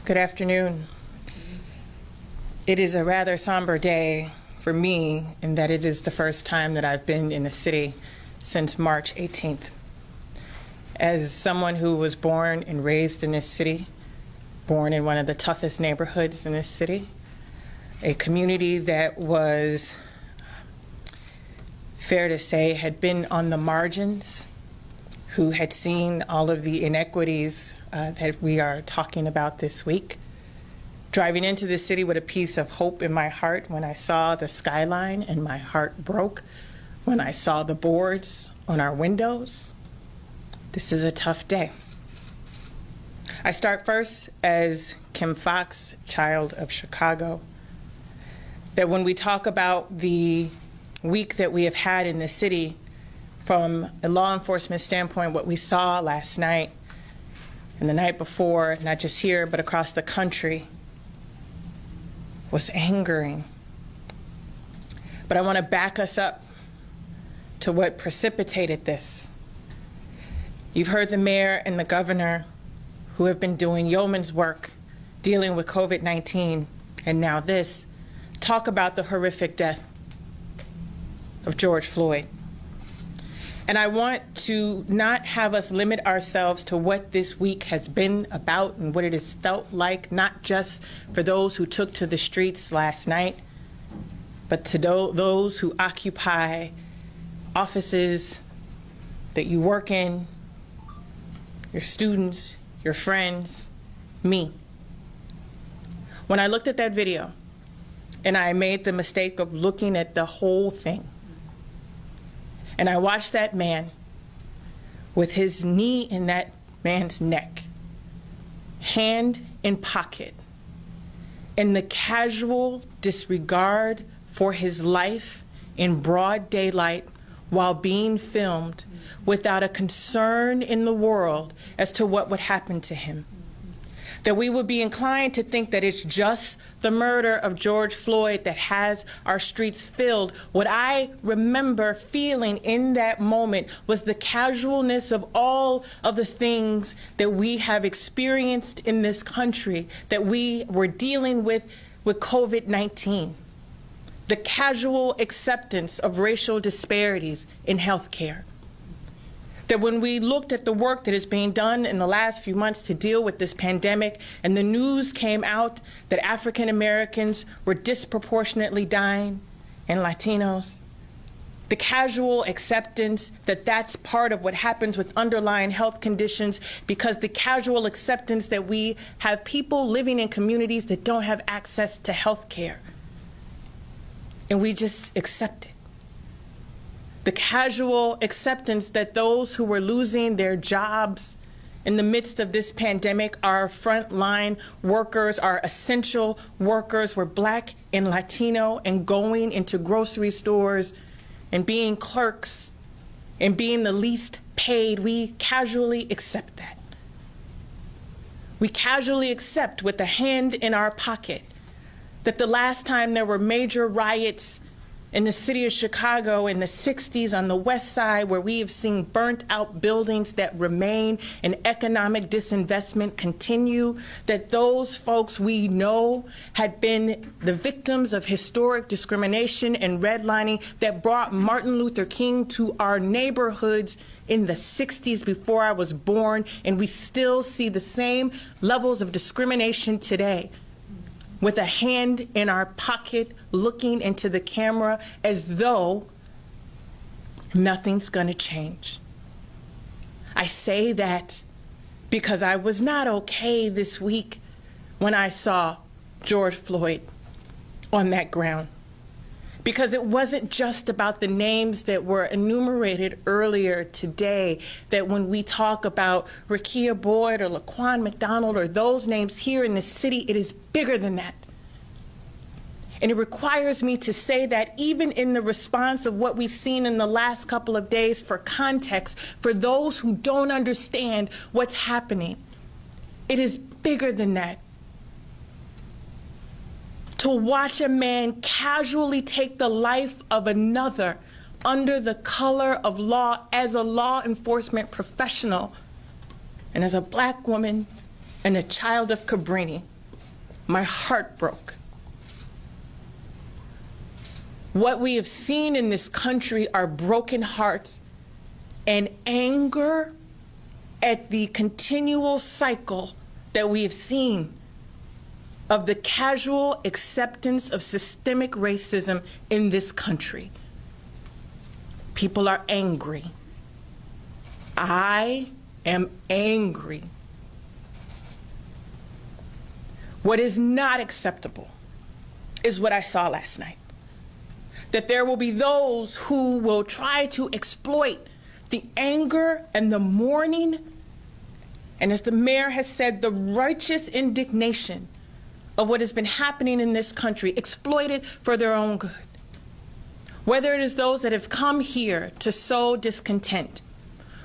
Good afternoon. It is a rather somber day for me in that it is the first time that I've been in the city since March 18th. As someone who was born and raised in this city, born in one of the toughest neighborhoods in this city, a community that was, fair to say, had been on the margins, who had seen all of the inequities that we are talking about this week. Driving into the city with a piece of hope in my heart when I saw the skyline and my heart broke when I saw the boards on our windows. This is a tough day. I start first as Kim Fox, child of Chicago, that when we talk about the week that we have had in the city, from a law enforcement standpoint, what we saw last night and the night before, not just here, but across the country, was angering. But I want to back us up to what precipitated this. You've heard the mayor and the governor, who have been doing yeoman's work dealing with COVID-19, and now this, talk about the horrific death of George Floyd. And I want to not have us limit ourselves to what this week has been about and what it has felt like, not just for those who took to the streets last night, but to those who occupy offices that you work in, your students, your friends, me. When I looked at that video, and I made the mistake of looking at the whole thing, and I watched that man with his knee in that man's neck, hand in pocket, and the casual disregard for his life in broad daylight while being filmed without a concern in the world as to what would happen to him. That we would be inclined to think that it's just the murder of George Floyd that has our streets filled. What I remember feeling in that moment was the casualness of all of the things that we have experienced in this country, that we were dealing with COVID-19. The casual acceptance of racial disparities in healthcare. That when we looked at the work that is being done in the last few months to deal with this pandemic, and the news came out that African Americans were disproportionately dying and Latinos, the casual acceptance that that's part of what happens with underlying health conditions, because the casual acceptance that we have people living in communities that don't have access to health care, and we just accept it. The casual acceptance that those who were losing their jobs in the midst of this pandemic, our frontline workers, our essential workers, were Black and Latino, and going into grocery stores and being clerks and being the least paid, we casually accept that. We casually accept with a hand in our pocket that the last time there were major riots in the city of Chicago in the 60s on the west side, where we have seen burnt out buildings that remain and economic disinvestment continue, that those folks we know had been the victims of historic discrimination and redlining that brought Martin Luther King to our neighborhoods in the 60s before I was born, and we still see the same levels of discrimination today, with a hand in our pocket, looking into the camera as though nothing's going to change. I say that because I was not okay this week when I saw George Floyd on that ground. Because it wasn't just about the names that were enumerated earlier today, that when we talk about Rekia Boyd or Laquan McDonald or those names here in the city, it is bigger than that. And it requires me to say that even in the response of what we've seen in the last couple of days, for context, for those who don't understand what's happening, it is bigger than that. To watch a man casually take the life of another under the color of law as a law enforcement professional and as a Black woman and a child of Cabrini, My heart broke. What we have seen in this country are broken hearts and anger at the continual cycle that we have seen of the casual acceptance of systemic racism in this country. People are angry. I am angry. What is not acceptable is what I saw last night. That there will be those who will try to exploit the anger and the mourning, and as the mayor has said, the righteous indignation of what has been happening in this country, exploited for their own good. Whether it is those that have come here to sow discontent,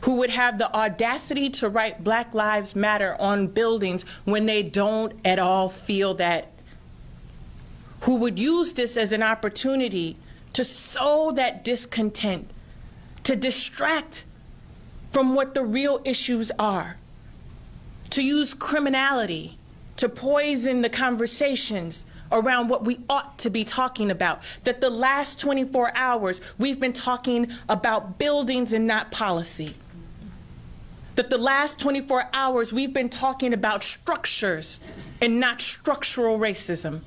who would have the audacity to write Black Lives Matter on buildings when they don't at all feel that, who would use this as an opportunity to sow that discontent, to distract from what the real issues are, to use criminality to poison the conversations around what we ought to be talking about. That the last 24 hours we've been talking about buildings and not policy. That the last 24 hours we've been talking about structures and not structural racism.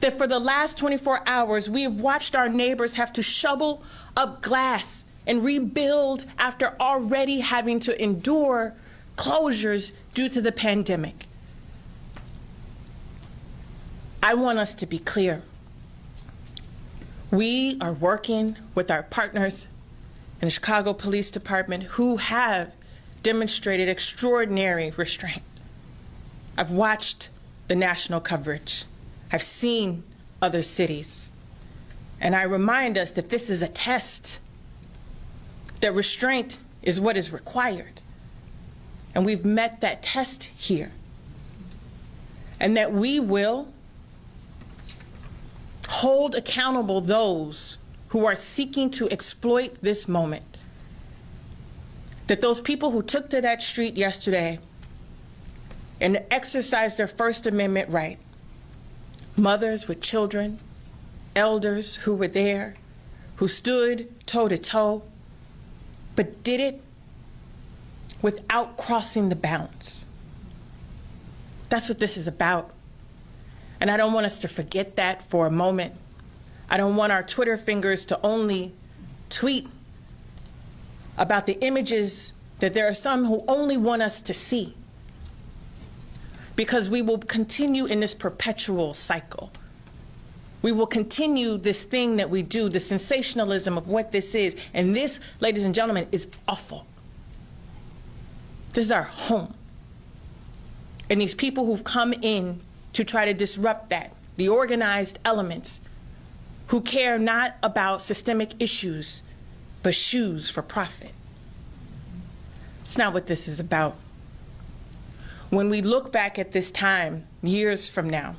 That for the last 24 hours we have watched our neighbors have to shovel up glass and rebuild after already having to endure closures due to the pandemic. I want us to be clear. We are working with our partners in the Chicago Police Department who have demonstrated extraordinary restraint. I've watched the national coverage. I've seen other cities. And I remind us that this is a test, that restraint is what is required. And we've met that test here. And that we will hold accountable those who are seeking to exploit this moment. That those people who took to that street yesterday and exercised their First Amendment right, mothers with children, elders who were there, who stood toe to toe, but did it without crossing the bounds. That's what this is about. And I don't want us to forget that for a moment. I don't want our Twitter fingers to only tweet about the images that there are some who only want us to see, because we will continue in this perpetual cycle. We will continue this thing that we do, the sensationalism of what this is. And this, ladies and gentlemen, is awful. This is our home. And these people who've come in to try to disrupt that, the organized elements who care not about systemic issues, but shoes for profit. It's not what this is about. When we look back at this time, years from now,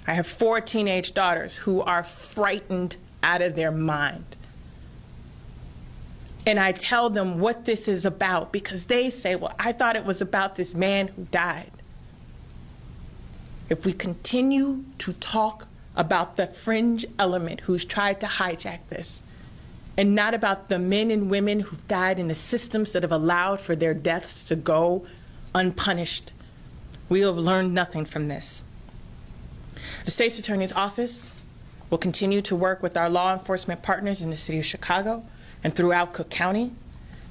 I have 4 teenage daughters who are frightened out of their mind. And I tell them what this is about because they say, well, I thought it was about this man who died. If we continue to talk about the fringe element who's tried to hijack this, and not about the men and women who've died in the systems that have allowed for their deaths to go unpunished, we have learned nothing from this. The State's Attorney's Office will continue to work with our law enforcement partners in the city of Chicago and throughout Cook County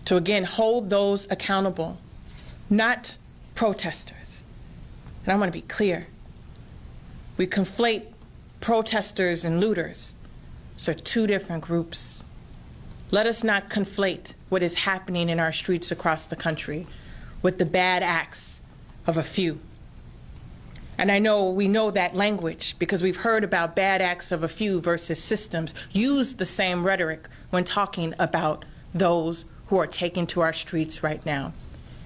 to again hold those accountable, not protesters. And I want to be clear. We conflate protesters and looters. So 2 different groups. Let us not conflate what is happening in our streets across the country with the bad acts of a few. And I know we know that language because we've heard about bad acts of a few versus systems. Use the same rhetoric when talking about those who are taken to our streets right now,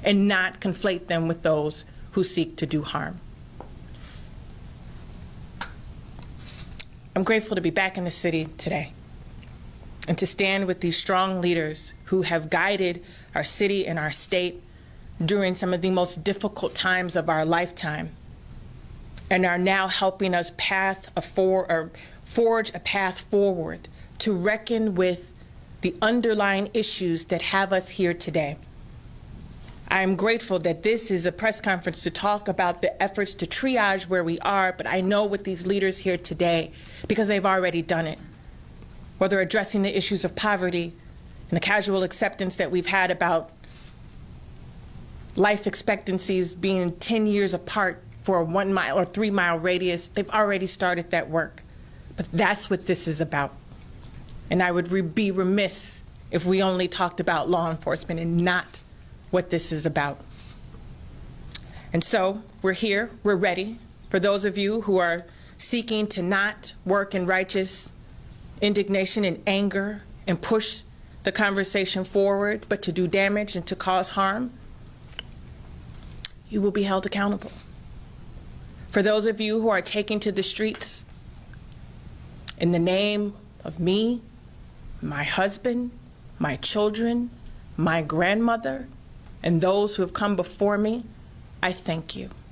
and not conflate them with those who seek to do harm. I'm grateful to be back in the city today and to stand with these strong leaders who have guided our city and our state during some of the most difficult times of our lifetime. and are now helping us forge a path forward to reckon with the underlying issues that have us here today. I am grateful that this is a press conference to talk about the efforts to triage where we are, but I know with these leaders here today, because they've already done it, whether addressing the issues of poverty and the casual acceptance that we've had about life expectancies being 10 years apart for a 1 mile or 3 mile radius, they've already started that work. But that's what this is about. And I would be remiss if we only talked about law enforcement and not what this is about. And so we're here, we're ready. For those of you who are seeking to not work in righteous indignation and anger and push the conversation forward, but to do damage and to cause harm, you will be held accountable. For those of you who are taking to the streets in the name of me, my husband, my children, my grandmother, and those who have come before me, I thank you.